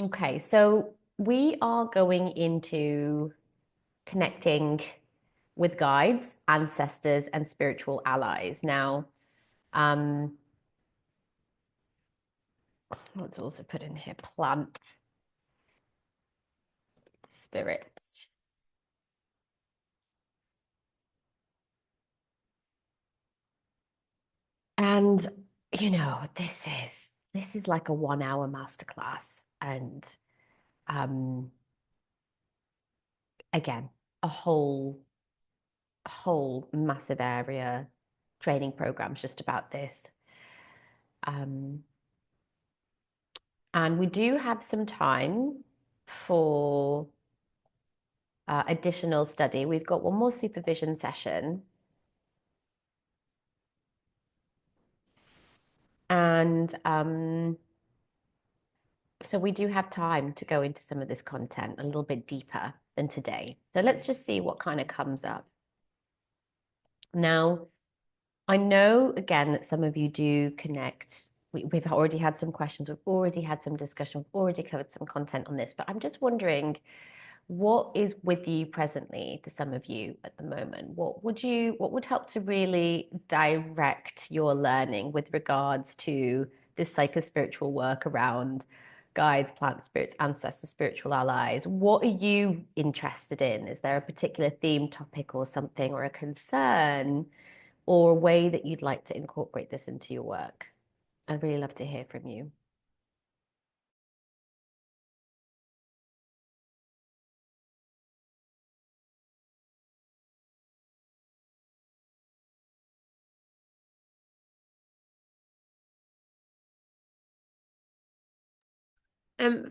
Okay, so we are going into connecting with guides, ancestors, and spiritual allies. Now, um, let's also put in here plant spirits. And this is like a 1 hour masterclass. And um, again, a whole massive area training programs just about this. Um, and we do have some time for additional study. We've got one more supervision session. And so we do have time to go into some of this content a little bit deeper than today. So let's just see what kind of comes up. Now, I know again that some of you do connect. We've already had some questions, we've already had some discussion, we've already covered some content on this, but I'm just wondering what is with you presently for some of you at the moment? What would help to really direct your learning with regards to this psychospiritual work around guides, plant spirits, ancestors, spiritual allies? What are you interested in? Is there a particular theme topic or something or a concern or a way that you'd like to incorporate this into your work? I'd really love to hear from you.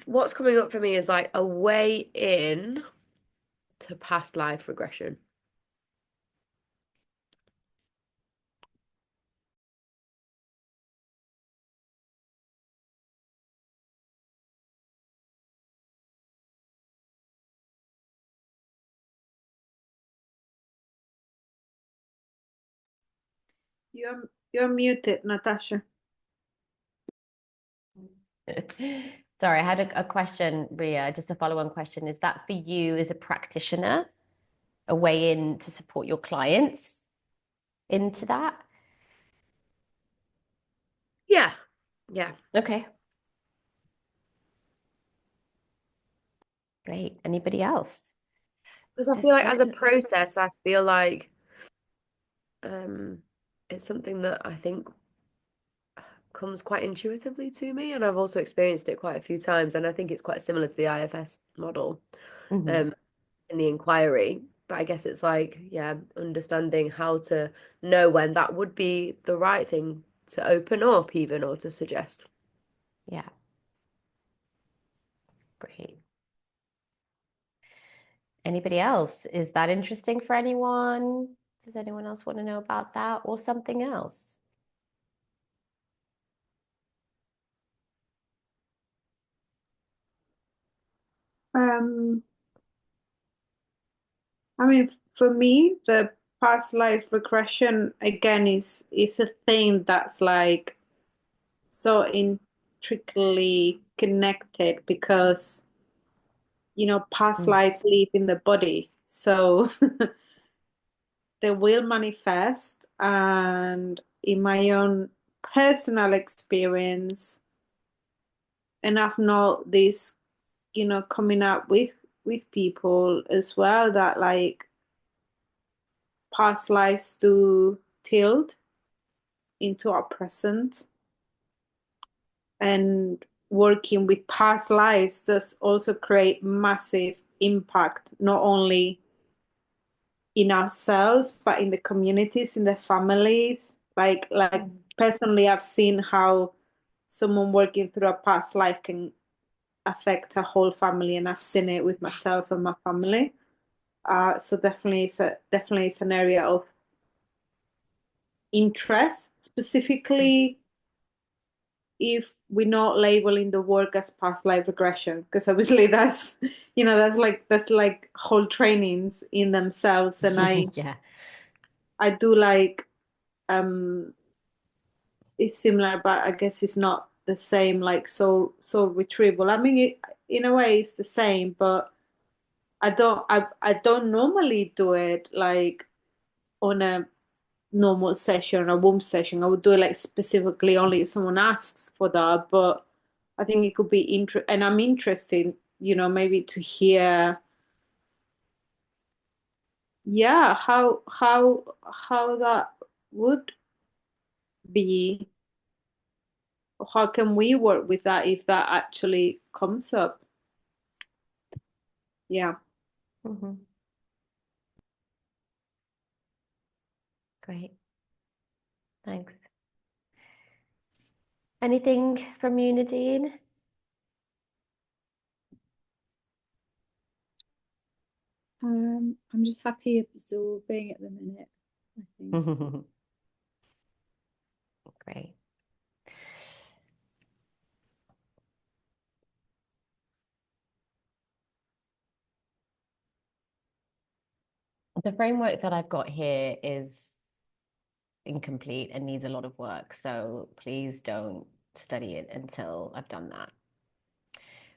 What's coming up for me is like a way in to past life regression. You're muted, Natasha. Sorry, I had a question, Ria, just a follow-on question. Is that for you as a practitioner, a way in to support your clients into that? Yeah. Yeah. Okay, great. Anybody else? Because I feel This, like as this a is, process, I feel like um it's something that I think comes quite intuitively to me, and I've also experienced it quite a few times, and I think it's quite similar to the IFS model mhm. um in the inquiry. But I guess it's like, yeah, understanding how to know when that would be the right thing to open up even or to suggest. Yeah, great. Anybody else? Is that interesting for anyone? Does anyone else want to know about that or something else? Um, I mean, for me, the past life regression again is a thing that's like so intricately connected because past Mm, lives live in the body, so they will manifest. And in my own personal experience, and I've known this, coming up with people as well that like past lives do tilt into our present, and working with past lives does also create massive impact not only in ourselves but in the communities, in the families. Like mm, personally, I've seen how someone working through a past life can affect a whole family, and I've seen it with myself and my family. So definitely it's an area of interest, mm. specifically if we're not labeling the work as past life regression, because obviously that's like whole trainings in themselves. And I Yeah. I do like, um it's similar, but I guess it's not the same, like soul retrieval. I mean, in a way it's the same, but I don't normally do it like on a normal session, a warm session. I would do it like specifically only if someone asks for that. But I think it could be and I'm interested, maybe to hear, yeah, how that would be. How can we work with that if that actually comes up? Yeah. Mhm. Great. Thanks. Anything from you, Nadine? I'm just happy absorbing at the minute, I think. Great. The framework that I've got here is incomplete and needs a lot of work. So please don't study it until I've done that,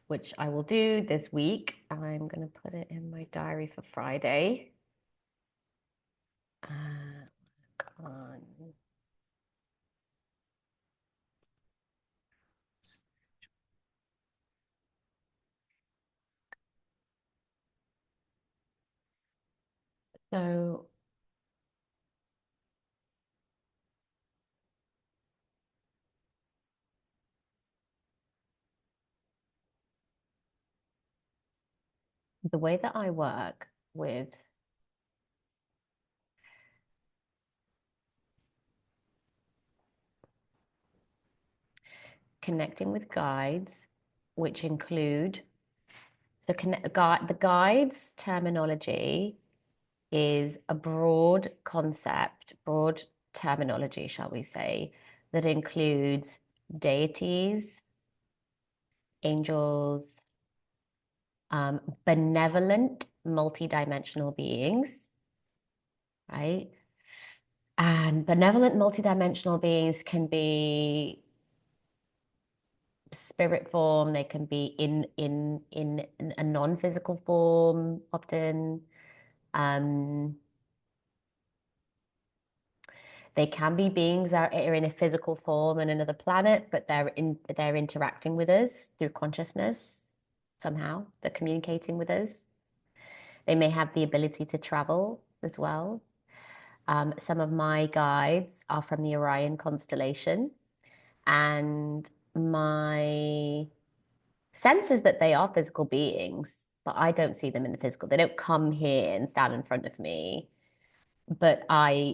which I will do this week. I'm going to put it in my diary for Friday. Come on. So the way that I work with connecting with guides, which include the guides terminology is a broad concept, broad terminology, shall we say, that includes deities, angels, benevolent multidimensional beings, right? And benevolent multidimensional beings can be spirit form, they can be in a non-physical form often. They can be beings that are in a physical form on another planet, but they're interacting with us through consciousness somehow. They're communicating with us. They may have the ability to travel as well. Some of my guides are from the Orion constellation, and my sense is that they are physical beings, but I don't see them in the physical. They don't come here and stand in front of me, but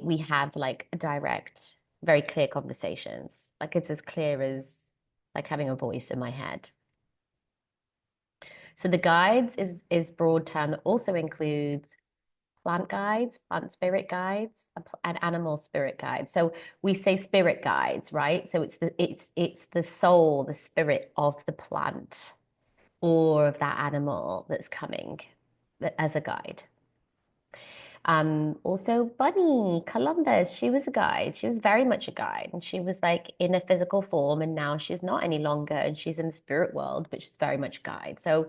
we have like direct, very clear conversations. Like it's as clear as like having a voice in my head. So the guides is broad term that also includes plant guides, plant spirit guides, and animal spirit guides. So we say spirit guides, right? So it's the soul, the spirit of the plant or of that animal that's coming as a guide. Also Bunny, Columbus, she was a guide. She was very much a guide. And she was like in a physical form, and now she's not any longer, and she's in the spirit world, but she's very much a guide. So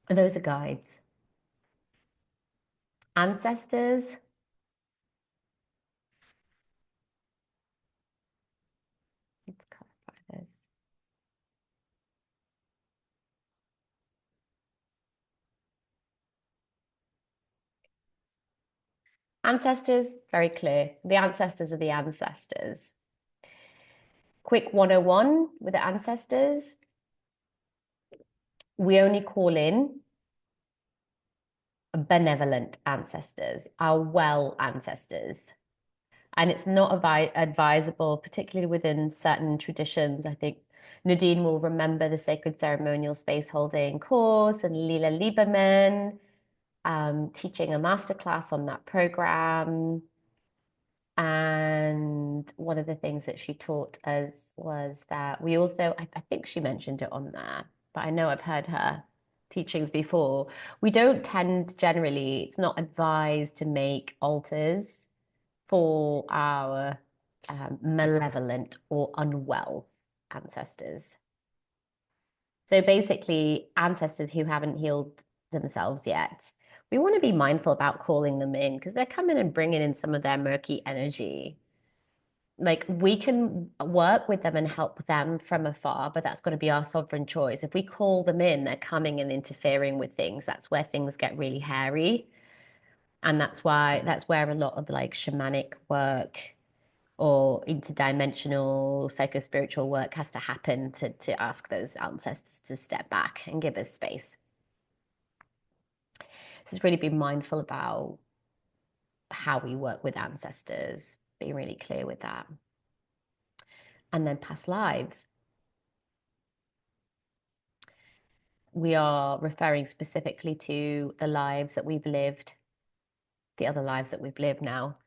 those are guides. Ancestors. Let's clarify this. Ancestors, very clear. The ancestors are the ancestors. Quick 101 with the ancestors. We only call in benevolent ancestors, our well ancestors. And it's not advisable, particularly within certain traditions. I think Nadine will remember the Sacred Ceremonial Space Holding course and Lila Lieberman teaching a masterclass on that program. And one of the things that she taught us was that we also, I think she mentioned it on there, but I know I've heard her teachings before. We don't tend generally, it's not advised to make altars for our malevolent or unwell ancestors. So basically, ancestors who haven't healed themselves yet, we want to be mindful about calling them in because they're coming and bringing in some of their murky energy. Like we can work with them and help them from afar, but that's going to be our sovereign choice. If we call them in, they're coming and interfering with things. That's where things get really hairy. And that's where a lot of like shamanic work or interdimensional psychospiritual work has to happen to ask those ancestors to step back and give us space. So it's really be mindful about how we work with ancestors, being really clear with that. And then past lives. We are referring specifically to the lives that we've lived, the other lives that we've lived now.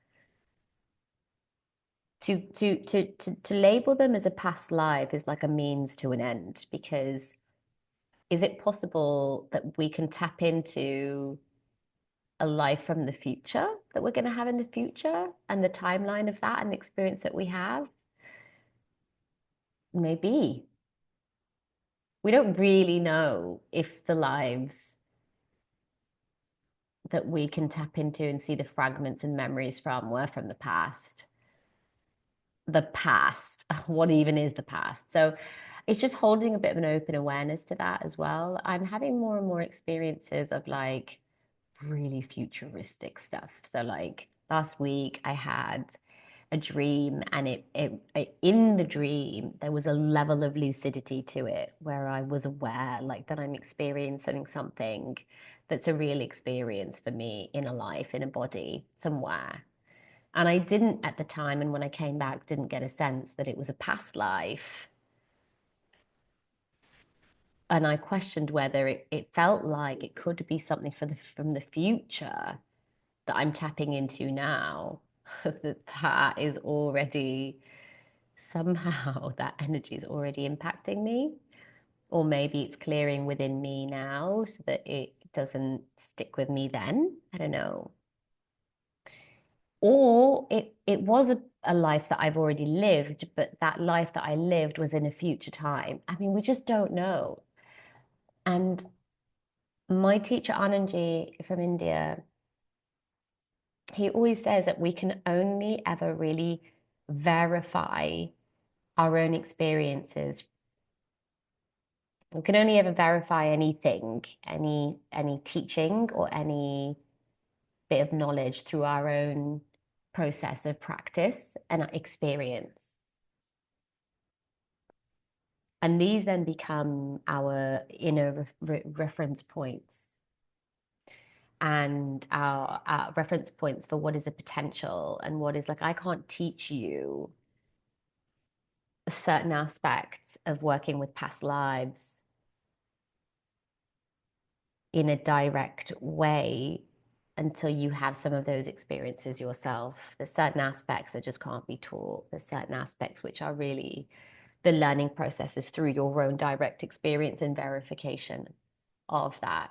To label them as a past life is like a means to an end, because is it possible that we can tap into a life from the future that we're going to have in the future and the timeline of that and the experience that we have? Maybe. We don't really know if the lives that we can tap into and see the fragments and memories from were from the past. The past. What even is the past? So it's just holding a bit of an open awareness to that as well. I'm having more and more experiences of like really futuristic stuff. So like last week I had a dream, and it in the dream there was a level of lucidity to it where I was aware like that I'm experiencing something that's a real experience for me in a life, in a body somewhere. And I didn't at the time, and when I came back, didn't get a sense that it was a past life. And I questioned whether it felt like it could be something from the future that I'm tapping into now. that is already somehow that energy is already impacting me. Or maybe it's clearing within me now so that it doesn't stick with me then. I don't know. Or it was a life that I've already lived, but that life that I lived was in a future time. I mean, we just don't know. And my teacher, Anandji from India, he always says that we can only ever really verify our own experiences. We can only ever verify anything, any teaching or any bit of knowledge through our own process of practice and experience. And these then become our inner reference points and our reference points for what is a potential and what is like, I can't teach you certain aspects of working with past lives in a direct way until you have some of those experiences yourself. There's certain aspects that just can't be taught. There's certain aspects which are really the learning processes through your own direct experience and verification of that.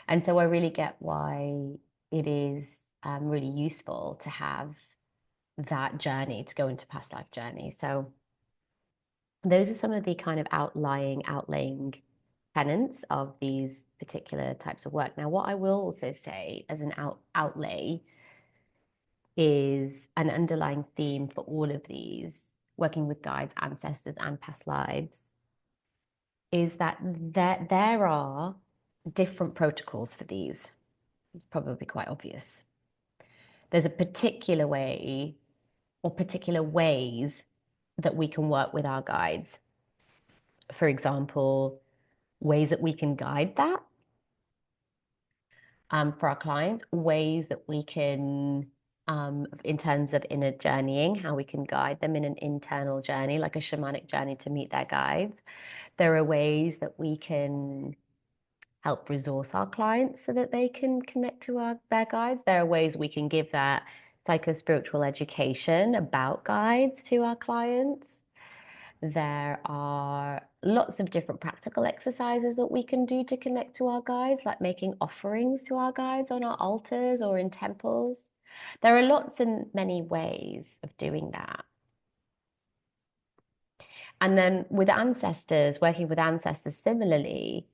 And so I really get why it is really useful to have that journey, to go into past life journey. So those are some of the kind of outlaying tenets of these particular types of work. Now, what I will also say as an outlay is an underlying theme for all of these, working with guides, ancestors, and past lives, is that there are different protocols for these. It's probably quite obvious. There's a particular way or particular ways that we can work with our guides. For example, ways that we can guide that for our clients, ways that we can, in terms of inner journeying, how we can guide them in an internal journey, like a shamanic journey to meet their guides. There are ways that we can help resource our clients so that they can connect to their guides. There are ways we can give that psycho-spiritual education about guides to our clients. There are lots of different practical exercises that we can do to connect to our guides, like making offerings to our guides on our altars or in temples. There are lots and many ways of doing that. And then with ancestors, working with ancestors similarly,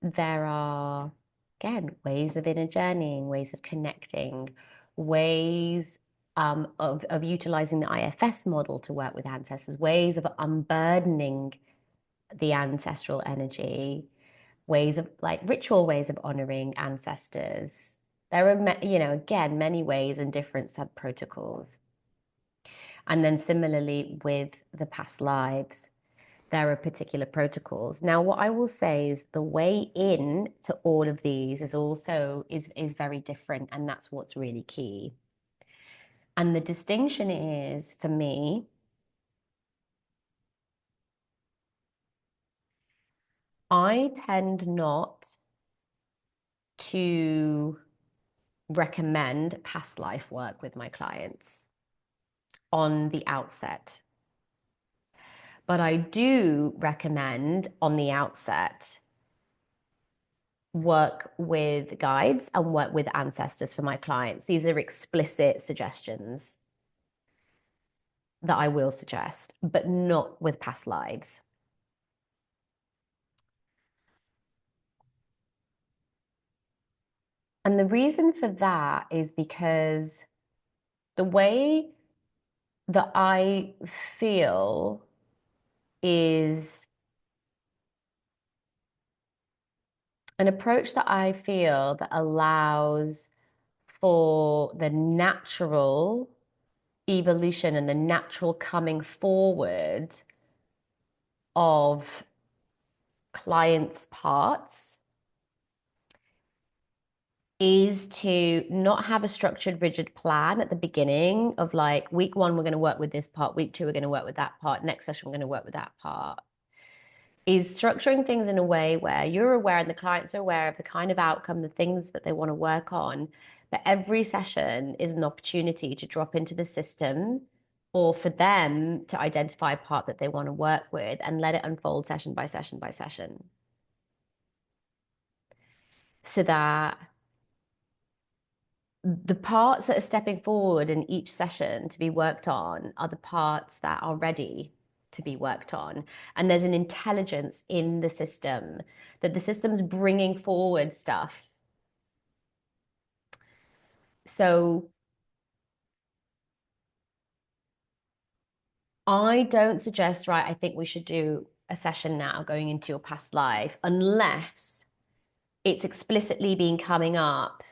there are, again, ways of inner journeying, ways of connecting, ways of utilizing the IFS model to work with ancestors, ways of unburdening the ancestral energy, ways of like ritual ways of honoring ancestors. There are, again, many ways and different sub protocols. And then similarly with the past lives, there are particular protocols. Now, what I will say is the way in to all of these is also is very different, and that's what's really key. And the distinction is, for me, I tend not to recommend past life work with my clients on the outset. But I do recommend on the outset work with guides and work with ancestors for my clients. These are explicit suggestions that I will suggest, but not with past lives. And the reason for that is because the way that I feel is an approach that I feel that allows for the natural evolution and the natural coming forward of clients' parts is to not have a structured, rigid plan at the beginning of like week 1, we're going to work with this part, week 2, we're going to work with that part, next session, we're going to work with that part. Is structuring things in a way where you're aware and the clients are aware of the kind of outcome, the things that they want to work on. But every session is an opportunity to drop into the system or for them to identify a part that they want to work with and let it unfold session by session by session. So that the parts that are stepping forward in each session to be worked on are the parts that are ready to be worked on. And there's an intelligence in the system that the system's bringing forward stuff. So I don't suggest, right, I think we should do a session now going into your past life, unless it's explicitly been coming up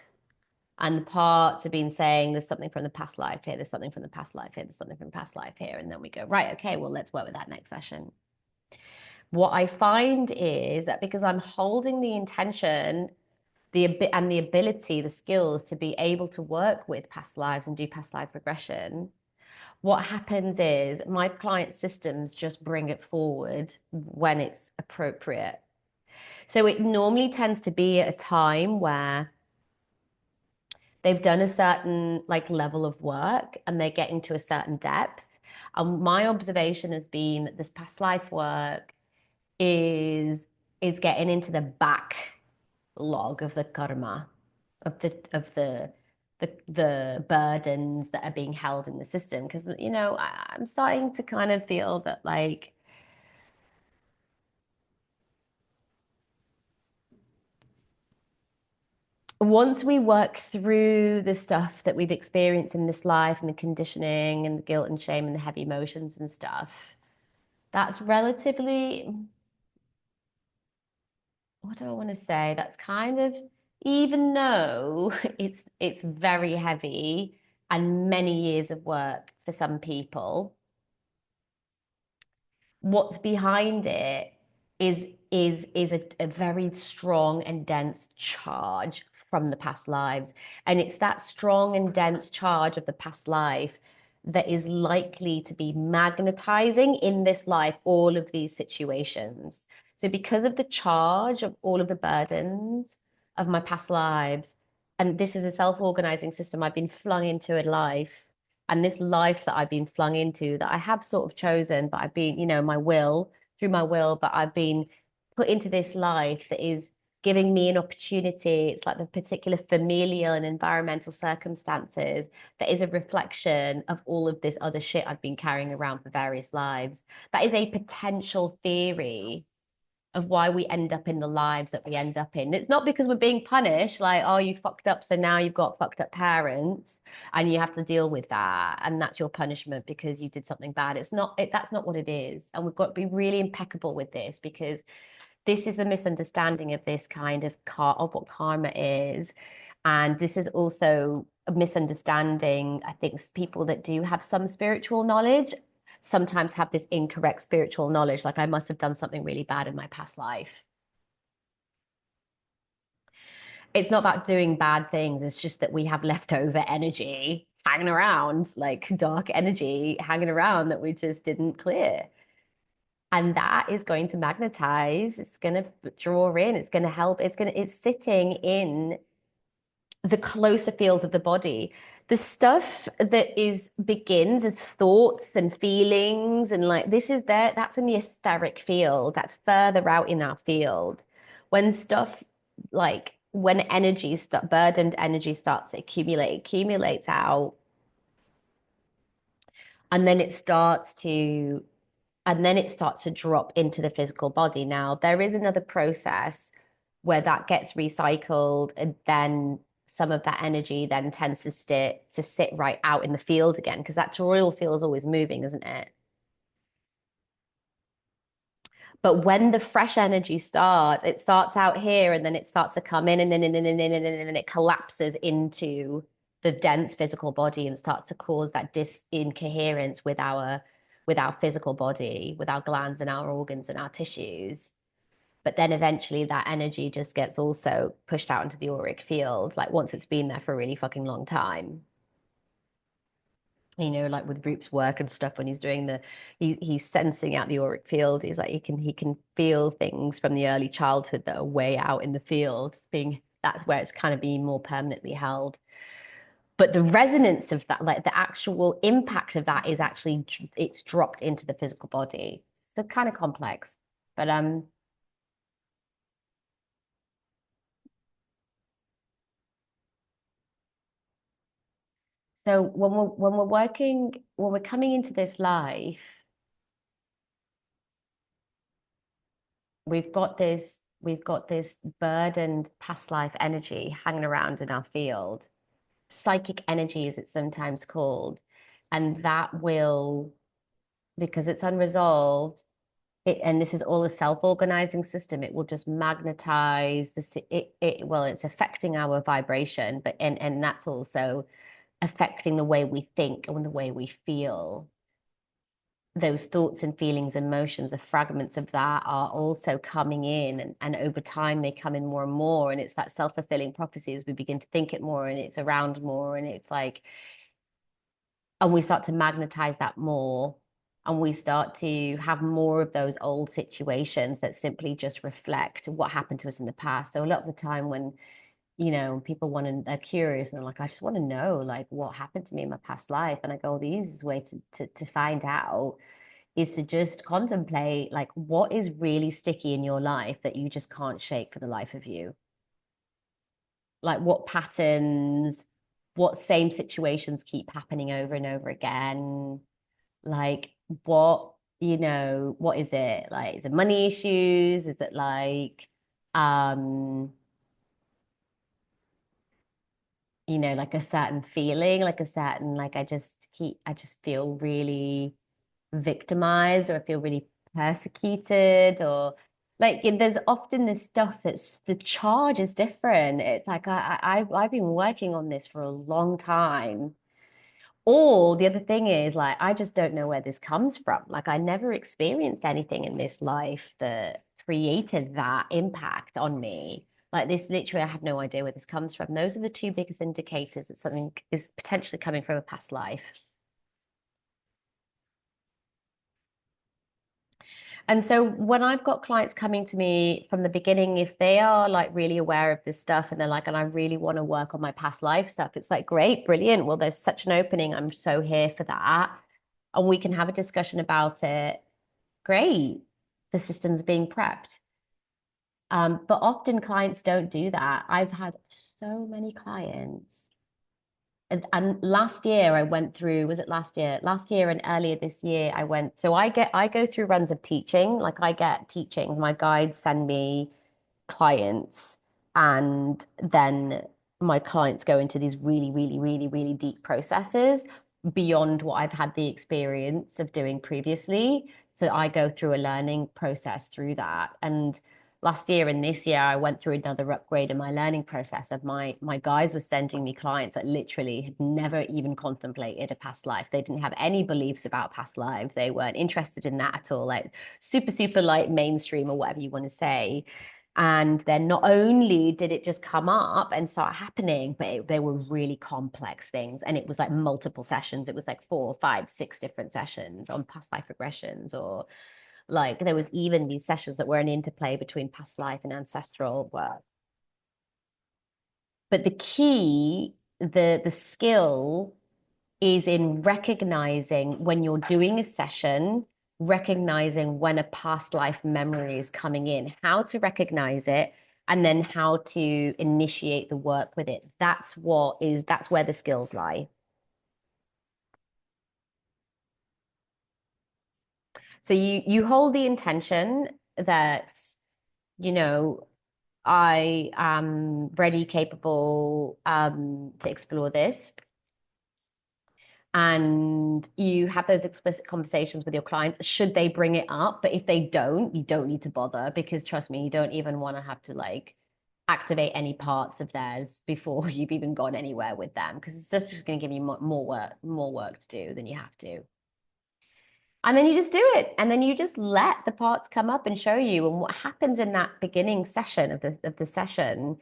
and the parts have been saying there's something from the past life here, there's something from the past life here, there's something from the past life here. And then we go, right, okay, well, let's work with that next session. What I find is that because I'm holding the intention, the ability, the skills to be able to work with past lives and do past life regression, what happens is my client systems just bring it forward when it's appropriate. So it normally tends to be at a time where they've done a certain like level of work and they're getting to a certain depth. And my observation has been that this past life work is getting into the backlog of the karma, of the burdens that are being held in the system. Because I'm starting to kind of feel that like once we work through the stuff that we've experienced in this life and the conditioning and the guilt and shame and the heavy emotions and stuff, that's relatively, what do I want to say? That's kind of, even though it's very heavy and many years of work for some people, what's behind it is a very strong and dense charge from the past lives. And it's that strong and dense charge of the past life that is likely to be magnetizing in this life all of these situations. So because of the charge of all of the burdens of my past lives, and this is a self-organizing system I've been flung into in life, and this life that I've been flung into that I have sort of chosen, but I've been, through my will, but I've been put into this life that is giving me an opportunity. It's like the particular familial and environmental circumstances that is a reflection of all of this other shit I've been carrying around for various lives. That is a potential theory of why we end up in the lives that we end up in. It's not because we're being punished, like, oh, you fucked up, so now you've got fucked up parents and you have to deal with that. And that's your punishment because you did something bad. It's not, that's not what it is. And we've got to be really impeccable with this, because this is the misunderstanding of this kind of of what karma is. And this is also a misunderstanding. I think people that do have some spiritual knowledge sometimes have this incorrect spiritual knowledge, like I must have done something really bad in my past life. It's not about doing bad things, it's just that we have leftover energy hanging around, like dark energy hanging around that we just didn't clear. And that is going to magnetize, it's going to draw in, it's going to help, it's sitting in the closer fields of the body. The stuff that begins as thoughts and feelings, and like this is there, that's in the etheric field, that's further out in our field. When stuff like when burdened energy starts to accumulates out, and then it starts to drop into the physical body. Now, there is another process where that gets recycled, and then some of that energy then tends to sit right out in the field again, because that toroidal field is always moving, isn't it? But when the fresh energy starts, it starts out here and then it starts to come in and then it collapses into the dense physical body and starts to cause that incoherence with our physical body, with our glands and our organs and our tissues. But then eventually that energy just gets also pushed out into the auric field, like once it's been there for a really fucking long time. You know, like with Roop's work and stuff, when he's doing he's sensing out the auric field. He's like, he can feel things from the early childhood that are way out in the field, that's where it's kind of being more permanently held. But the resonance of that, like the actual impact of that, is actually it's dropped into the physical body. So kind of complex, but so when we're coming into this life, we've got this burdened past life energy hanging around in our field. Psychic energy, as it's sometimes called. And that will, because it's unresolved, and this is all a self-organizing system, it will just magnetize well, it's affecting our vibration, but and that's also affecting the way we think and the way we feel. Those thoughts and feelings, emotions, the fragments of that are also coming in, and over time they come in more and more, and it's that self-fulfilling prophecy as we begin to think it more and it's around more, and it's like, and we start to magnetize that more, and we start to have more of those old situations that simply just reflect what happened to us in the past. So a lot of the time when people they're curious and they're like, I just want to know like what happened to me in my past life, and I go, the easiest way to find out is to just contemplate like what is really sticky in your life that you just can't shake for the life of you. Like what patterns, what same situations keep happening over and over again? Like what is it? Like, is it money issues? Is it like, like a certain feeling, like a certain, like I just feel really victimized, or I feel really persecuted, or like there's often this stuff that's the charge is different. It's like I've been working on this for a long time. Or the other thing is like I just don't know where this comes from. Like I never experienced anything in this life that created that impact on me. Like this, literally, I have no idea where this comes from. Those are the two biggest indicators that something is potentially coming from a past life. And so when I've got clients coming to me from the beginning, if they are like really aware of this stuff and they're like, and I really want to work on my past life stuff, it's like, great, brilliant. Well, there's such an opening. I'm so here for that. And we can have a discussion about it. Great. The system's being prepped. But often clients don't do that. I've had so many clients. And last year I went through, was it last year? Last year and earlier this year I went, so I go through runs of teaching. Like I get teaching, my guides send me clients, and then my clients go into these really, really, really, really deep processes beyond what I've had the experience of doing previously. So I go through a learning process through that. And last year and this year, I went through another upgrade in my learning process of my guides were sending me clients that literally had never even contemplated a past life. They didn't have any beliefs about past lives. They weren't interested in that at all, like super, super like mainstream or whatever you want to say. And then not only did it just come up and start happening, but they were really complex things. And it was like multiple sessions. It was like 4, 5, 6 different sessions on past life regressions, or like there was even these sessions that were an interplay between past life and ancestral work. But the key, the skill is in recognizing when you're doing a session, recognizing when a past life memory is coming in, how to recognize it, and then how to initiate the work with it. That's where the skills lie. So you hold the intention that, you know, I am ready, capable to explore this. And you have those explicit conversations with your clients, should they bring it up. But if they don't, you don't need to bother, because trust me, you don't even want to have to like activate any parts of theirs before you've even gone anywhere with them, because it's just going to give you more work to do than you have to. And then you just do it. And then you just let the parts come up and show you. And what happens in that beginning session of the session,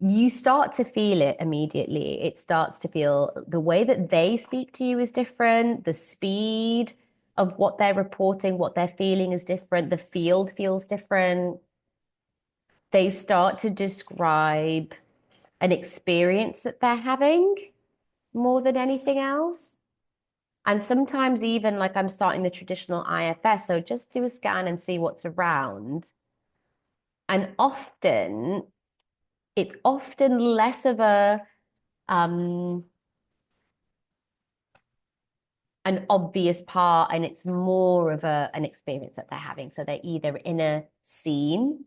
you start to feel it immediately. It starts to feel the way that they speak to you is different. The speed of what they're reporting, what they're feeling is different. The field feels different. They start to describe an experience that they're having more than anything else. And sometimes even like I'm starting the traditional IFS, so just do a scan and see what's around. And it's often less of an obvious part, and it's more of an experience that they're having. So they're either in a scene,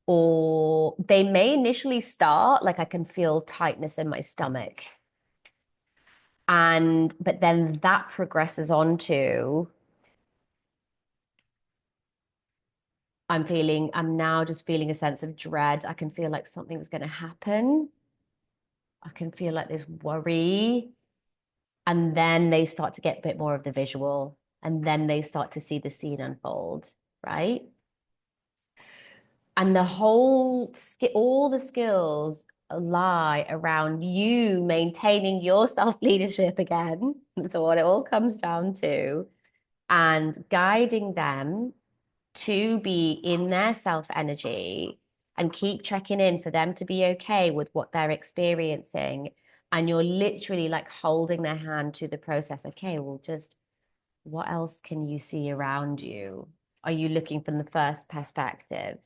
or they may initially start like I can feel tightness in my stomach. But then that progresses on to I'm now just feeling a sense of dread. I can feel like something's going to happen. I can feel like there's worry. And then they start to get a bit more of the visual, and then they start to see the scene unfold, right? And all the skills lie around you maintaining your self-leadership again. That's what it all comes down to. And guiding them to be in their self energy, and keep checking in for them to be okay with what they're experiencing. And you're literally like holding their hand to the process. Okay, well, just what else can you see around you? Are you looking from the first perspective?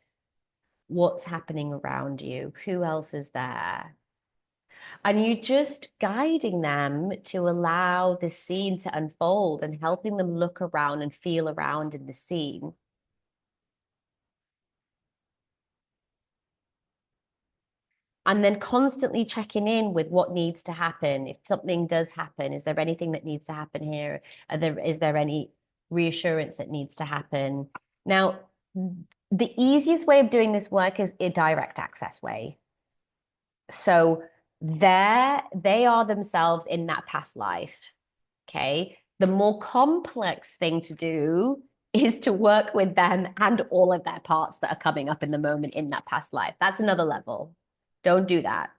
What's happening around you? Who else is there? And you just guiding them to allow the scene to unfold, and helping them look around and feel around in the scene. And then constantly checking in with what needs to happen. If something does happen, is there anything that needs to happen here? Is there any reassurance that needs to happen? Now, the easiest way of doing this work is a direct access way. So they are themselves in that past life. Okay. The more complex thing to do is to work with them and all of their parts that are coming up in the moment in that past life. That's another level. Don't do that.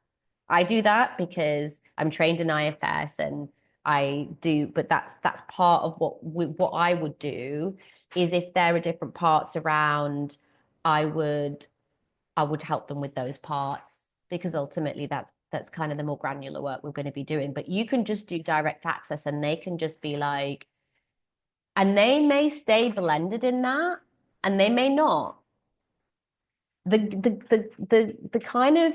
I do that because I'm trained in IFS, and I do, but that's part of what I would do. Is if there are different parts around, I would help them with those parts, because ultimately that's kind of the more granular work we're going to be doing. But you can just do direct access, and they can just be like, and they may stay blended in that, and they may not. the kind of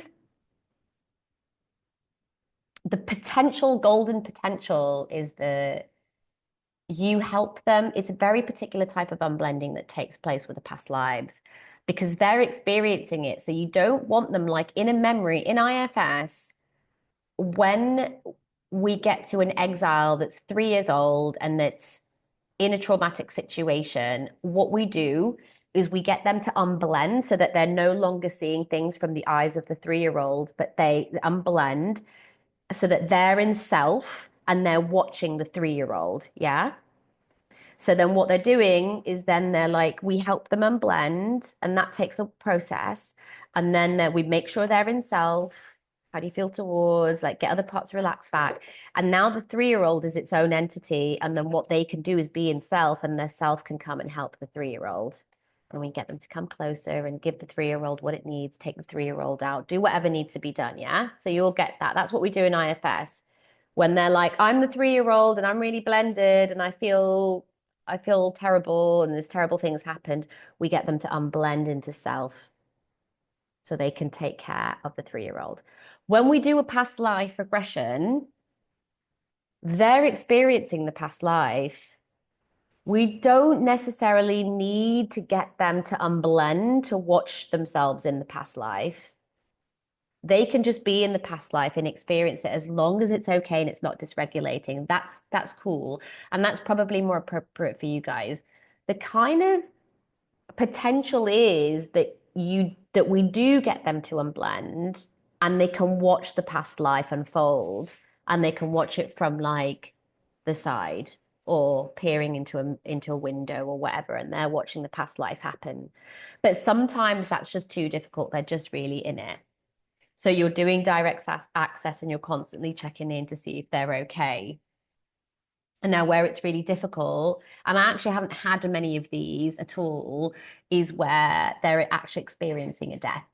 the potential, golden potential is that you help them. It's a very particular type of unblending that takes place with the past lives because they're experiencing it. So you don't want them like in a memory in IFS when we get to an exile that's 3 years old and that's in a traumatic situation, what we do is we get them to unblend so that they're no longer seeing things from the eyes of the 3-year-old, but they unblend so that they're in self and they're watching the 3-year-old. Yeah. So then what they're doing is then they're like, we help them unblend, and that takes a process. And then we make sure they're in self. How do you feel towards, like, get other parts relaxed back. And now the 3-year-old is its own entity. And then what they can do is be in self, and their self can come and help the 3-year-old. And we get them to come closer and give the 3-year-old what it needs, take the 3-year-old out, do whatever needs to be done. Yeah. So you'll get that. That's what we do in IFS. When they're like, I'm the 3-year-old and I'm really blended and I feel terrible and there's terrible things happened, we get them to unblend into self so they can take care of the 3-year-old. When we do a past life regression, they're experiencing the past life. We don't necessarily need to get them to unblend to watch themselves in the past life. They can just be in the past life and experience it as long as it's okay and it's not dysregulating. That's cool. And that's probably more appropriate for you guys. The kind of potential is that we do get them to unblend and they can watch the past life unfold and they can watch it from like the side or peering into a window or whatever, and they're watching the past life happen. But sometimes that's just too difficult. They're just really in it. So you're doing direct access and you're constantly checking in to see if they're okay. And now where it's really difficult, and I actually haven't had many of these at all, is where they're actually experiencing a death.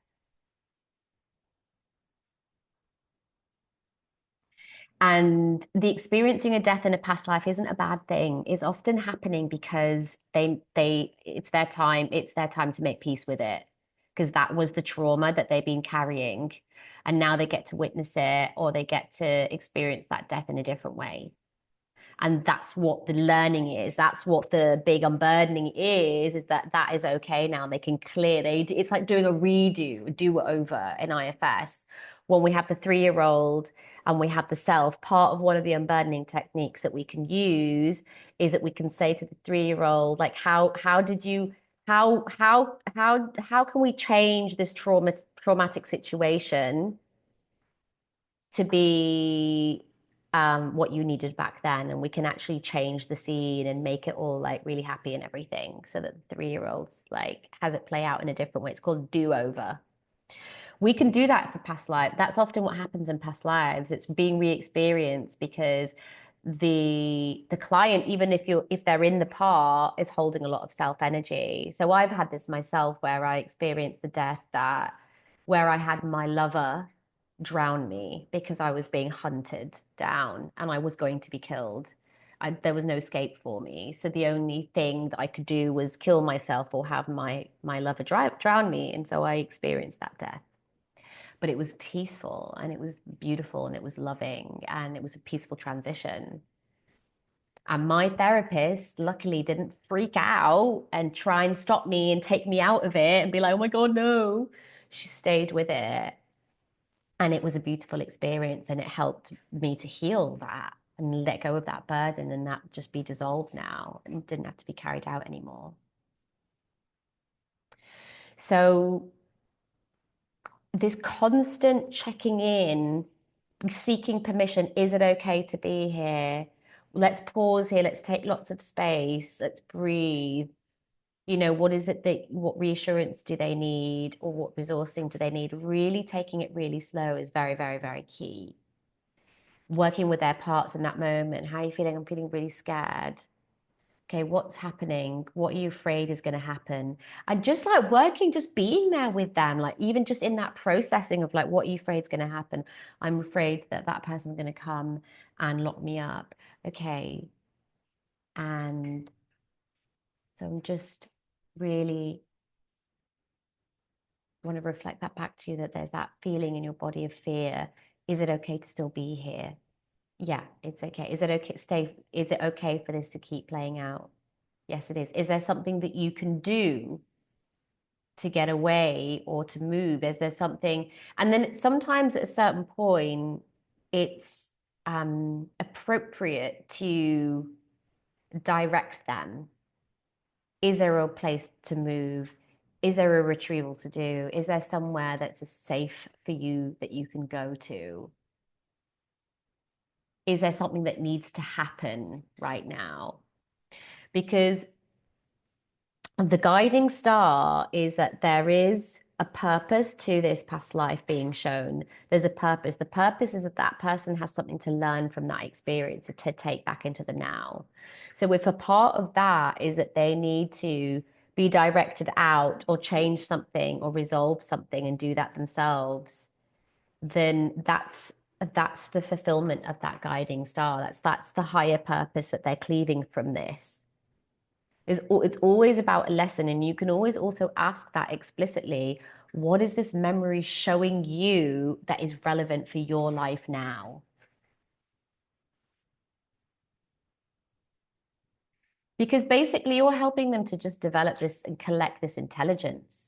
And the experiencing a death in a past life isn't a bad thing. It's often happening because it's their time to make peace with it. Because that was the trauma that they've been carrying. And now they get to witness it or they get to experience that death in a different way. And that's what the learning is. That's what the big unburdening is that is okay now. They can clear. It's like doing a redo, do-over in IFS. When we have the 3-year-old and we have the self, part of one of the unburdening techniques that we can use is that we can say to the 3-year-old, like, how can we change this traumatic situation to be what you needed back then, and we can actually change the scene and make it all like really happy and everything so that the 3-year-old's like has it play out in a different way. It's called do-over. We can do that for past life. That's often what happens in past lives. It's being re-experienced because the client, even if they're in the part, is holding a lot of self energy. So I've had this myself where I experienced the death where I had my lover drown me because I was being hunted down and I was going to be killed. There was no escape for me. So the only thing that I could do was kill myself or have my lover drown me. And so I experienced that death. But it was peaceful and it was beautiful and it was loving and it was a peaceful transition. And my therapist luckily didn't freak out and try and stop me and take me out of it and be like, oh my God, no. She stayed with it. And it was a beautiful experience and it helped me to heal that and let go of that burden and that just be dissolved now and didn't have to be carried out anymore. So this constant checking in, seeking permission, is it okay to be here? Let's pause here, let's take lots of space, let's breathe. What is it what reassurance do they need or what resourcing do they need? Really taking it really slow is very, very, very key. Working with their parts in that moment. How are you feeling? I'm feeling really scared. Okay, what's happening? What are you afraid is going to happen? And just like working, just being there with them, like even just in that processing of like, what are you afraid is going to happen? I'm afraid that that person's going to come and lock me up. Okay. And so I'm just really want to reflect that back to you, that there's that feeling in your body of fear. Is it okay to still be here? Yeah, it's okay. Is it okay? Is it okay for this to keep playing out? Yes, it is. Is there something that you can do to get away or to move? Is there something? And then sometimes at a certain point, it's appropriate to direct them. Is there a place to move? Is there a retrieval to do? Is there somewhere that's safe for you that you can go to? Is there something that needs to happen right now? Because the guiding star is that there is a purpose to this past life being shown. There's a purpose. The purpose is that that person has something to learn from that experience to take back into the now. So if a part of that is that they need to be directed out or change something or resolve something and do that themselves, then that's the fulfillment of that guiding star. That's the higher purpose that they're cleaving from this. It's always about a lesson, and you can always also ask that explicitly. What is this memory showing you that is relevant for your life now? Because basically you're helping them to just develop this and collect this intelligence.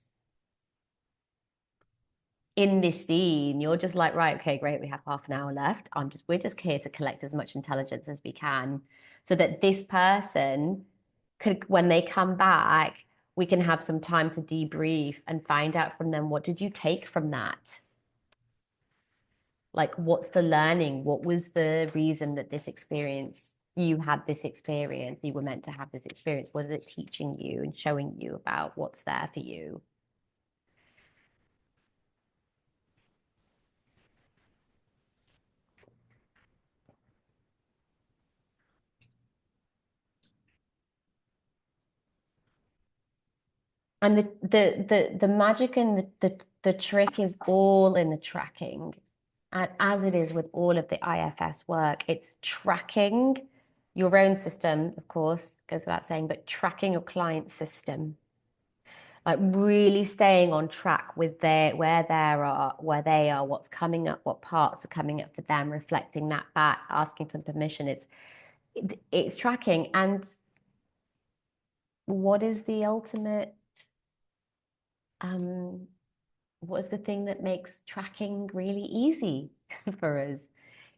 In this scene, you're just like, right, okay, great, we have half an hour left. We're just here to collect as much intelligence as we can so that this person could, when they come back, we can have some time to debrief and find out from them, what did you take from that? Like, what's the learning? What was the reason that you had this experience, you were meant to have this experience? What is it teaching you and showing you about what's there for you? And the magic and the trick is all in the tracking. And as it is with all of the IFS work, it's tracking your own system, of course, goes without saying, but tracking your client's system. Like really staying on track with where they are, what's coming up, what parts are coming up for them, reflecting that back, asking for permission. It's tracking. And what is the ultimate what's the thing that makes tracking really easy for us?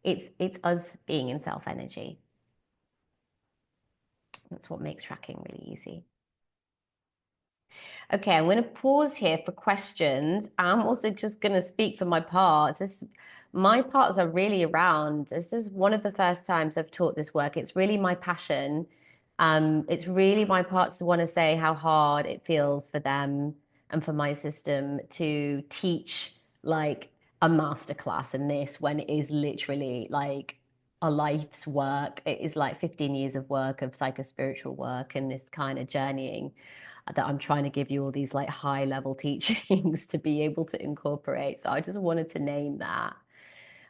It's us being in self energy. That's what makes tracking really easy. Okay, I'm going to pause here for questions. I'm also just going to speak for my parts. My parts are really around. This is one of the first times I've taught this work. It's really my passion. It's really my parts to want to say how hard it feels for them and for my system to teach like a masterclass in this when it is literally like a life's work. It is like 15 years of work of psychospiritual work and this kind of journeying that I'm trying to give you all these like high level teachings to be able to incorporate. So I just wanted to name that.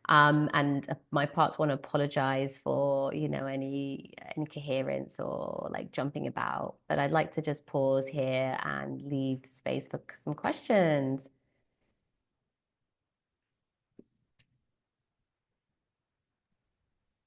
And my parts want to apologize for, any incoherence or like jumping about. But I'd like to just pause here and leave space for some questions.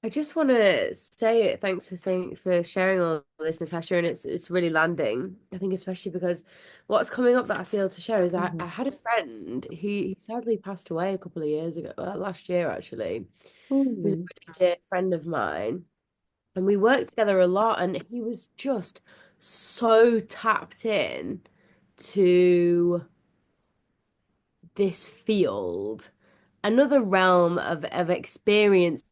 I just want to say thanks for sharing all this, Natasha, and it's really landing. I think especially because what's coming up that I feel to share is I had a friend he sadly passed away a couple of years ago, last year actually. He was a really dear friend of mine, and we worked together a lot, and he was just so tapped in to this field, another realm of experience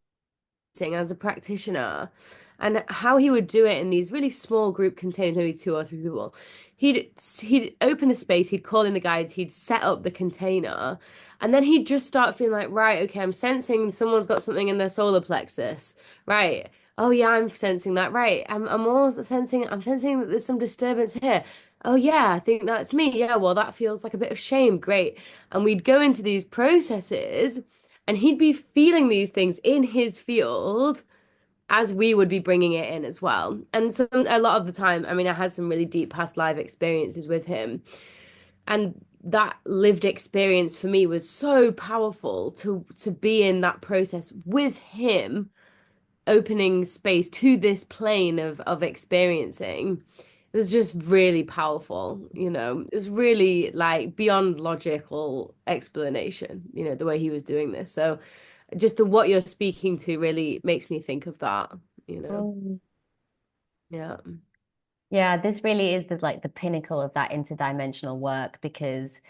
as a practitioner, and how he would do it in these really small group containers, maybe 2 or 3 people. He'd open the space, he'd call in the guides, he'd set up the container, and then he'd just start feeling like, right, okay, I'm sensing someone's got something in their solar plexus, right? Oh yeah, I'm sensing that, right? I'm also sensing that there's some disturbance here. Oh yeah, I think that's me. Yeah, well, that feels like a bit of shame. Great. And we'd go into these processes and he'd be feeling these things in his field as we would be bringing it in as well. And so a lot of the time, I mean, I had some really deep past life experiences with him. And that lived experience for me was so powerful to be in that process with him, opening space to this plane of experiencing. It was just really powerful, you know. It was really like beyond logical explanation, you know, the way he was doing this. So just the what you're speaking to really makes me think of that, you know. Mm. Yeah. Yeah, this really is the pinnacle of that interdimensional work because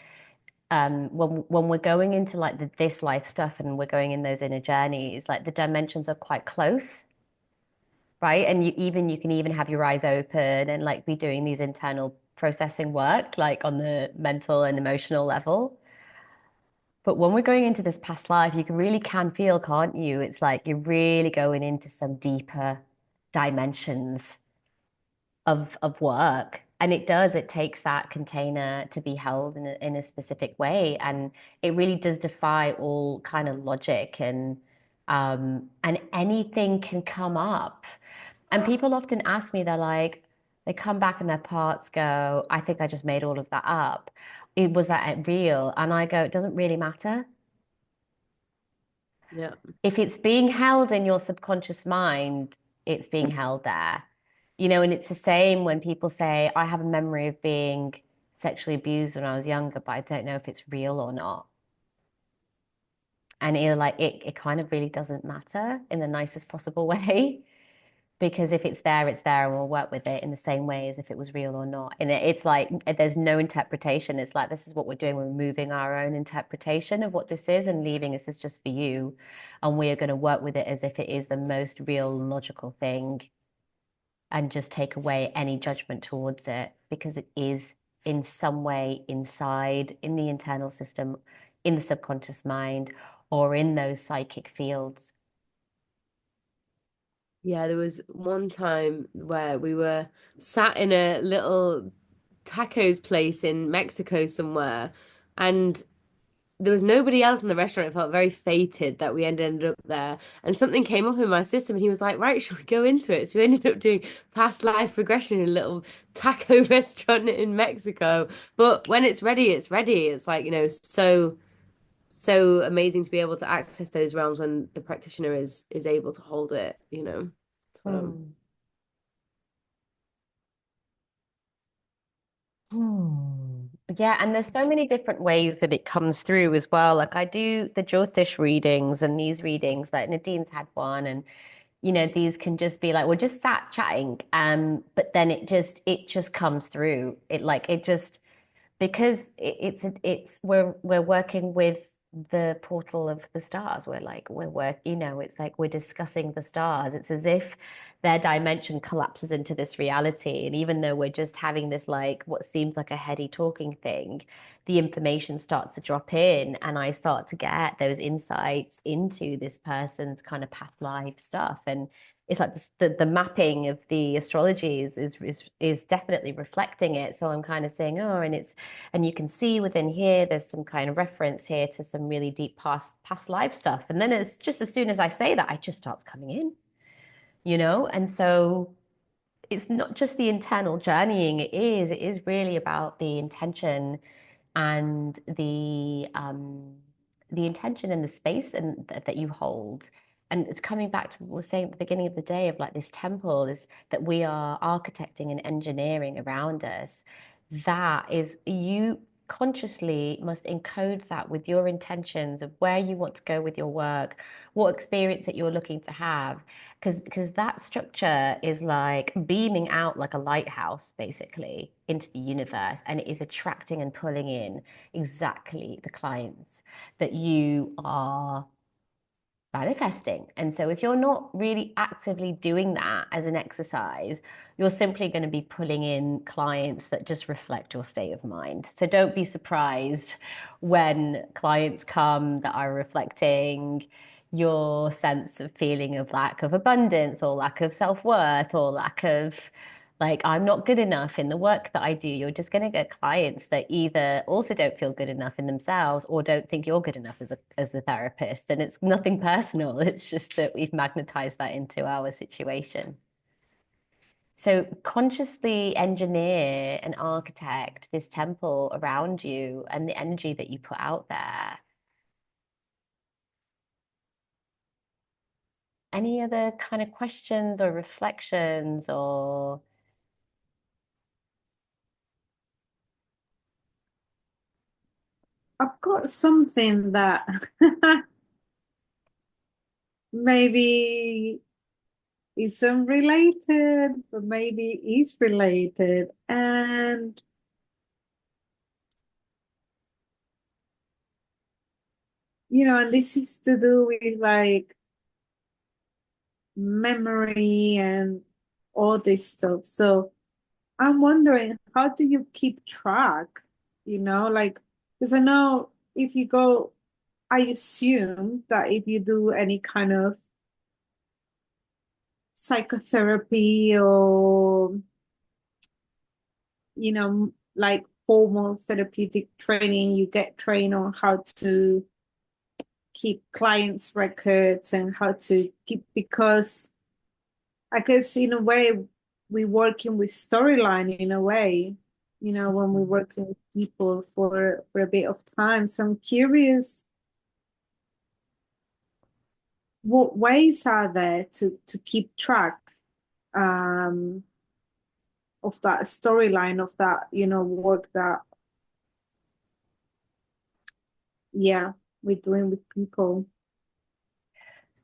when we're going into like this life stuff and we're going in those inner journeys, like the dimensions are quite close, right? And you can even have your eyes open and like be doing these internal processing work, like on the mental and emotional level. But when we're going into this past life, you really can feel, can't you? It's like you're really going into some deeper dimensions of work. And it takes that container to be held in a specific way. And it really does defy all kind of logic and anything can come up. And people often ask me, they're like, they come back and their parts go, I think I just made all of that up. It was that real? And I go, it doesn't really matter. Yeah. If it's being held in your subconscious mind, it's being held there. You know, and it's the same when people say, I have a memory of being sexually abused when I was younger, but I don't know if it's real or not. And you're like, it kind of really doesn't matter in the nicest possible way. Because if it's there, and we'll work with it in the same way as if it was real or not. And it's like there's no interpretation. It's like this is what we're doing. We're removing our own interpretation of what this is and leaving this is just for you. And we are going to work with it as if it is the most real, logical thing and just take away any judgment towards it because it is in some way inside in the internal system, in the subconscious mind, or in those psychic fields. Yeah, there was one time where we were sat in a little tacos place in Mexico somewhere, and there was nobody else in the restaurant. It felt very fated that we ended up there. And something came up in my system, and he was like, right, should we go into it? So we ended up doing past life regression in a little taco restaurant in Mexico. But when it's ready, it's ready. It's like, you know, so amazing to be able to access those realms when the practitioner is able to hold it, you know. So Hmm. Hmm. Yeah, and there's so many different ways that it comes through as well. Like I do the Jyotish readings and these readings, like Nadine's had one, and these can just be like we're just sat chatting, but then it just comes through. It just because it's we're working with the portal of the stars. It's like we're discussing the stars. It's as if their dimension collapses into this reality. And even though we're just having this like what seems like a heady talking thing, the information starts to drop in and I start to get those insights into this person's kind of past life stuff. And it's like the mapping of the astrology is definitely reflecting it. So I'm kind of saying, oh, and you can see within here, there's some kind of reference here to some really deep past life stuff. And then it's just as soon as I say that, it just starts coming in. And so it's not just the internal journeying, it is really about the intention and the intention and the space and that you hold. And it's coming back to what we were saying at the beginning of the day of like this temple is that we are architecting and engineering around us. That is, you consciously must encode that with your intentions of where you want to go with your work, what experience that you're looking to have, because that structure is like beaming out like a lighthouse basically into the universe, and it is attracting and pulling in exactly the clients that you are manifesting. And so if you're not really actively doing that as an exercise, you're simply going to be pulling in clients that just reflect your state of mind. So don't be surprised when clients come that are reflecting your sense of feeling of lack of abundance or lack of self-worth or lack of like I'm not good enough in the work that I do. You're just going to get clients that either also don't feel good enough in themselves or don't think you're good enough as a therapist. And it's nothing personal. It's just that we've magnetized that into our situation. So consciously engineer and architect this temple around you and the energy that you put out there. Any other kind of questions or reflections or I've got something that maybe is unrelated, but maybe is related. And and this is to do with like memory and all this stuff. So I'm wondering, how do you keep track? Like, because I know if you go, I assume that if you do any kind of psychotherapy or, like formal therapeutic training, you get trained on how to keep clients' records and how to keep, because I guess in a way we're working with storyline in a way, when we're working with people for a bit of time. So I'm curious, what ways are there to keep track um, of that storyline, of that, work that, yeah, we're doing with people.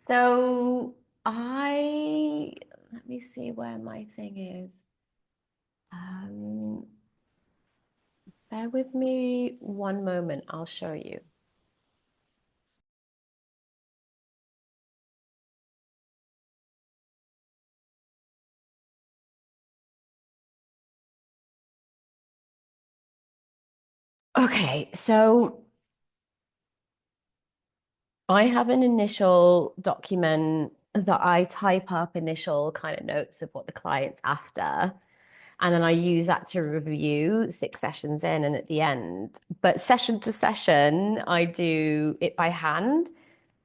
so let me see where my thing is. Bear with me one moment, I'll show you. Okay, so I have an initial document that I type up initial kind of notes of what the client's after. And then I use that to review 6 sessions in and at the end. But session to session, I do it by hand.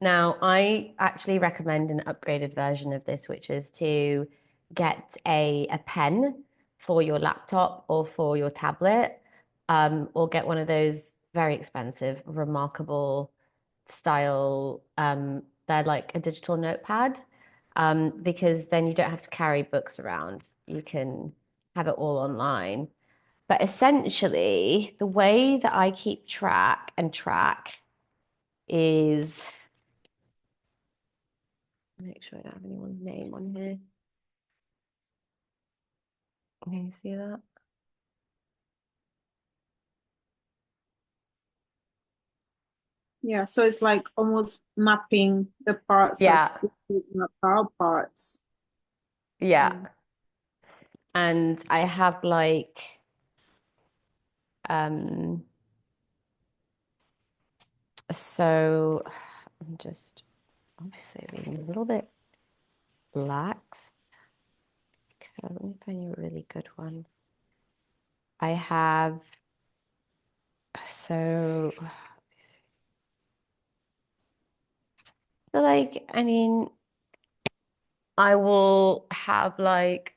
Now, I actually recommend an upgraded version of this, which is to get a pen for your laptop or for your tablet, or get one of those very expensive, remarkable style, they're like a digital notepad, because then you don't have to carry books around. You can have it all online. But essentially, the way that I keep track is make sure I don't have anyone's name on here. Can you see that? Yeah, so it's like almost mapping the parts as Yeah, our parts. yeah. And I have like um so I'm just obviously being a little bit lax. Okay, let me find you a really good one. I have so like I mean I will have like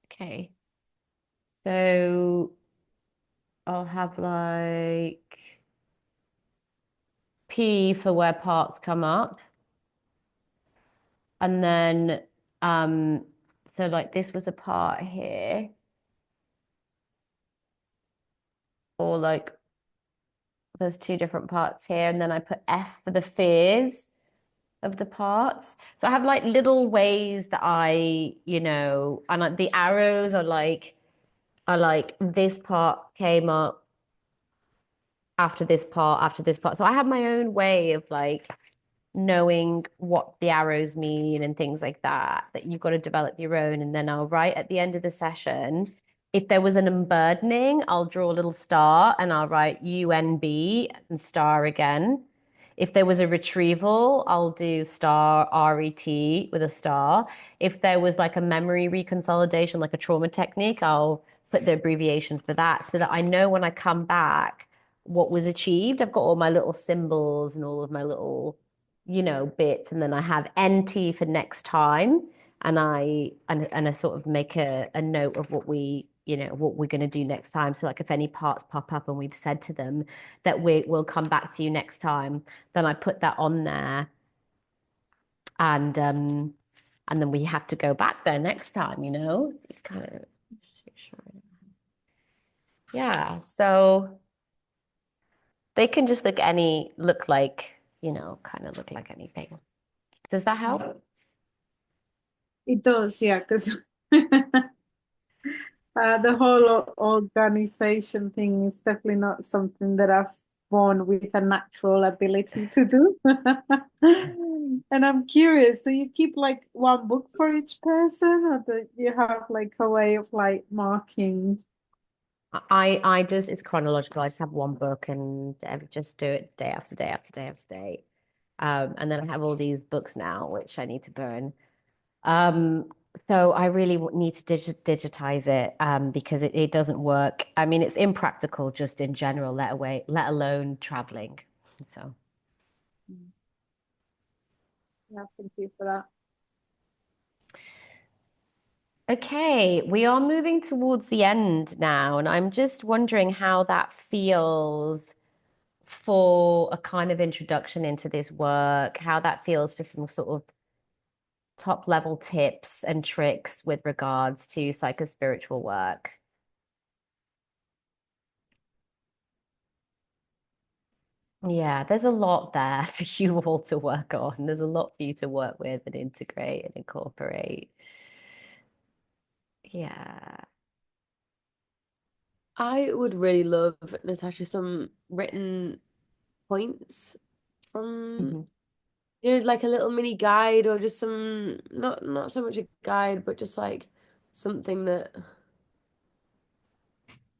okay. So I'll have like P for where parts come up. And then so like this was a part here. Or like there's 2 different parts here, and then I put F for the fears of the parts. So I have like little ways that and like the arrows are like this part came up after this part, after this part. So I have my own way of like knowing what the arrows mean and things like that, that you've got to develop your own. And then I'll write at the end of the session, if there was an unburdening, I'll draw a little star and I'll write UNB and star again. If there was a retrieval, I'll do star RET with a star. If there was like a memory reconsolidation, like a trauma technique, I'll put the abbreviation for that so that I know when I come back what was achieved. I've got all my little symbols and all of my little bits, and then I have NT for next time, and I sort of make a note of what we're going to do next time. So like if any parts pop up and we've said to them that we'll come back to you next time, then I put that on there, and then we have to go back there next time, It's kind of yeah. So they can just look like, kind of look like anything. Does that help? It does, yeah, because the whole organization thing is definitely not something that I've born with a natural ability to do. And I'm curious, so you keep like one book for each person, or do you have like a way of like marking? I just it's chronological. I just have one book and I just do it day after day after day after day. And then I have all these books now which I need to burn. Um, so I really need to digitize it because it doesn't work. I mean, it's impractical just in general, let alone traveling. So Yeah, thank you for that. okay, we are moving towards the end now, and I'm just wondering how that feels for a kind of introduction into this work, how that feels for some sort of top level tips and tricks with regards to psychospiritual work. Yeah, there's a lot there for you all to work on. There's a lot for you to work with and integrate and incorporate. Yeah. I would really love, Natasha, some written points from hmm like a little mini guide, or just some, not so much a guide, but just like something that,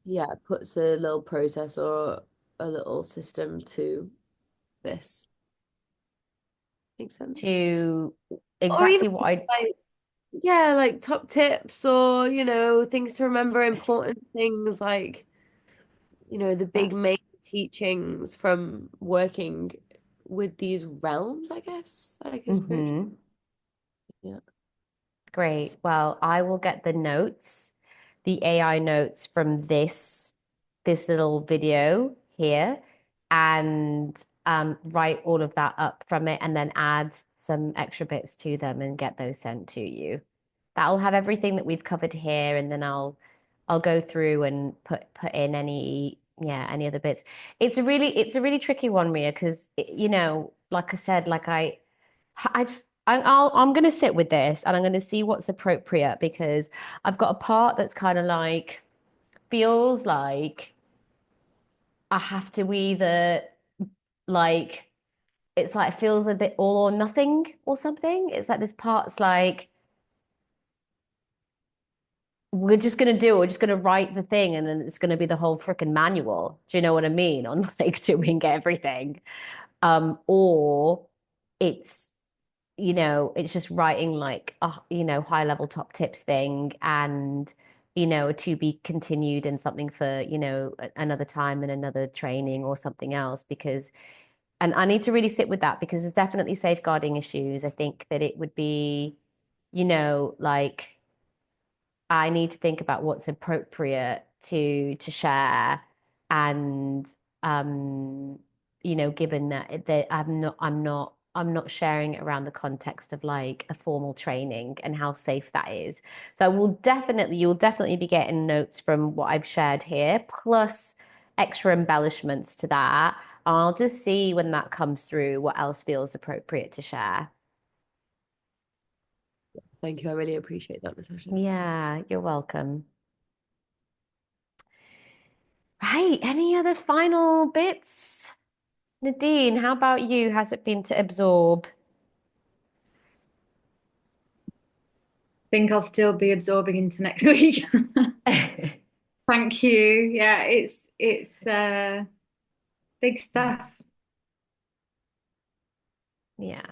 yeah, puts a little process or a little system to this. Makes sense. To Or even exactly what I like, yeah, like top tips, or things to remember, important things like, the yeah. big main teachings from working with these realms, I guess, like a spiritual. hmm Yeah. Great. Well, I will get the notes, the AI notes from this little video here, and write all of that up from it, and then add some extra bits to them and get those sent to you. That'll have everything that we've covered here, and then I'll go through and put in any other bits. It's a really tricky one, Mia, because like I said, like I'm going to sit with this and I'm going to see what's appropriate because I've got a part that's kind of like feels like I have to either like it's like it feels a bit all or nothing or something. It's like this part's like we're just gonna do it. We're just gonna write the thing, and then it's gonna be the whole freaking manual. Do you know what I mean? On like doing everything. Or it's it's just writing like a high level top tips thing and to be continued and something for another time and another training or something else because and I need to really sit with that because there's definitely safeguarding issues. I think that it would be like I need to think about what's appropriate to share and um given that I'm not sharing it around the context of like a formal training and how safe that is. So you'll definitely be getting notes from what I've shared here plus extra embellishments to that. I'll just see when that comes through what else feels appropriate to share. Thank you. I really appreciate that, Natasha. Yeah, you're welcome. Right. Any other final bits? Nadine, how about you? Has it been to absorb? Think I'll still be absorbing into next week. Thank you. Yeah, it's big stuff. Yeah.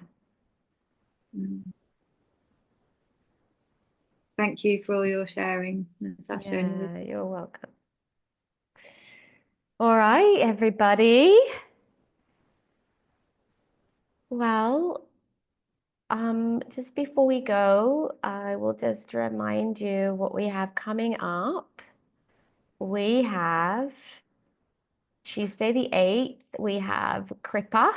Mm. Thank you for all your sharing, Natasha. And Yeah, you're welcome. All right, everybody. Well, just before we go, I will just remind you what we have coming up. We have Tuesday the 8th, we have Kripa.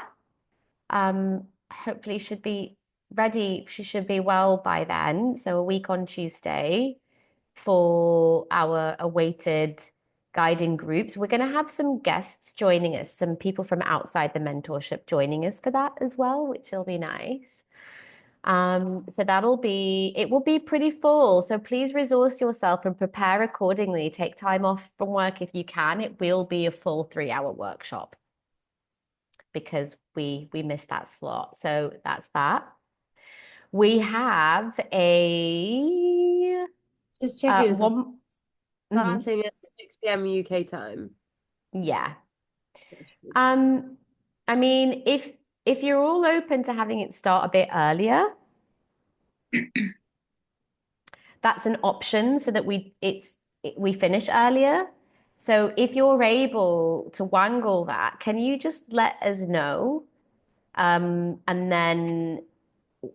Hopefully should be ready. She should be well by then. So a week on Tuesday for our awaited guiding groups. We're going to have some guests joining us, some people from outside the mentorship joining us for that as well, which will be nice. So it will be pretty full. So please resource yourself and prepare accordingly. Take time off from work if you can. It will be a full 3-hour workshop because we missed that slot. So that's that. We have a Just checking, so one. Mhm. starting at 6 p.m. UK time. Yeah. Um, I mean, if you're all open to having it start a bit earlier, that's an option so that we finish earlier. So if you're able to wangle that, can you just let us know? And then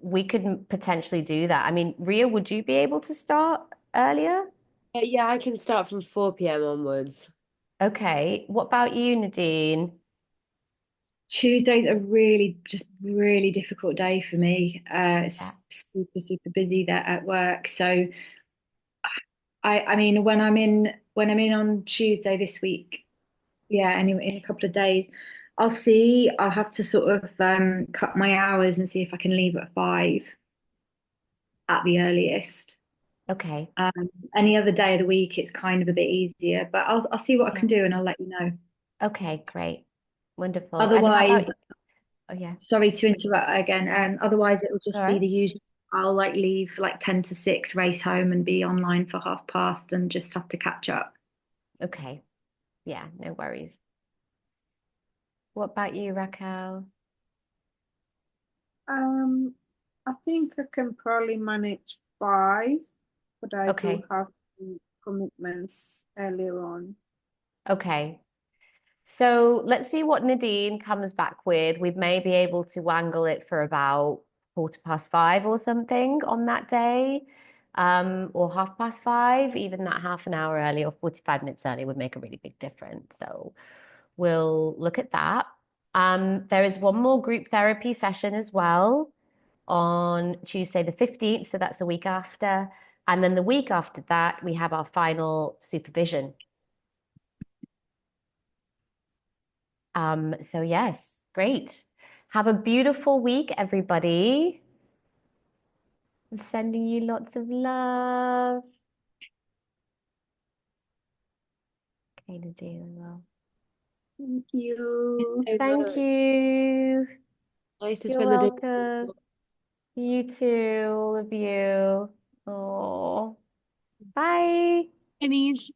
we could potentially do that. I mean, Ria, would you be able to start earlier? Yeah, I can start from 4 p.m. onwards. Okay. What about you, Nadine? Tuesday's a really difficult day for me. It's Yeah. super busy there at work. So I mean when I'm in on Tuesday this week, yeah, anyway, in a couple of days, I'll see. I'll have to sort of cut my hours and see if I can leave at 5 at the earliest. Okay. Any other day of the week, it's kind of a bit easier, but I'll see what I Yeah. can do and I'll let you know. Okay, great. Wonderful. And how about Otherwise, oh yeah. sorry to interrupt again. Otherwise, it will All just be right. the usual. I'll like leave like 10 to 6, race home and be online for 1/2 past and just have to catch up. Okay. Yeah, no worries. What about you, Raquel? Um, I think I can probably manage 5, but I do Okay. have some commitments earlier on. Okay. So let's see what Nadine comes back with. We may be able to wangle it for about 5:15 or something on that day, or 5:30. Even that half an hour early or 45 minutes early would make a really big difference. So we'll look at that. There is one more group therapy session as well on Tuesday the 15th. So that's the week after. And then the week after that, we have our final supervision. So yes, great. Have a beautiful week, everybody. I'm sending you lots of love. Okay, Nadine as well. Thank you. So Thank much. you. Nice to You're spend the day. welcome. You too, all of you. Oh, bye. Pennies.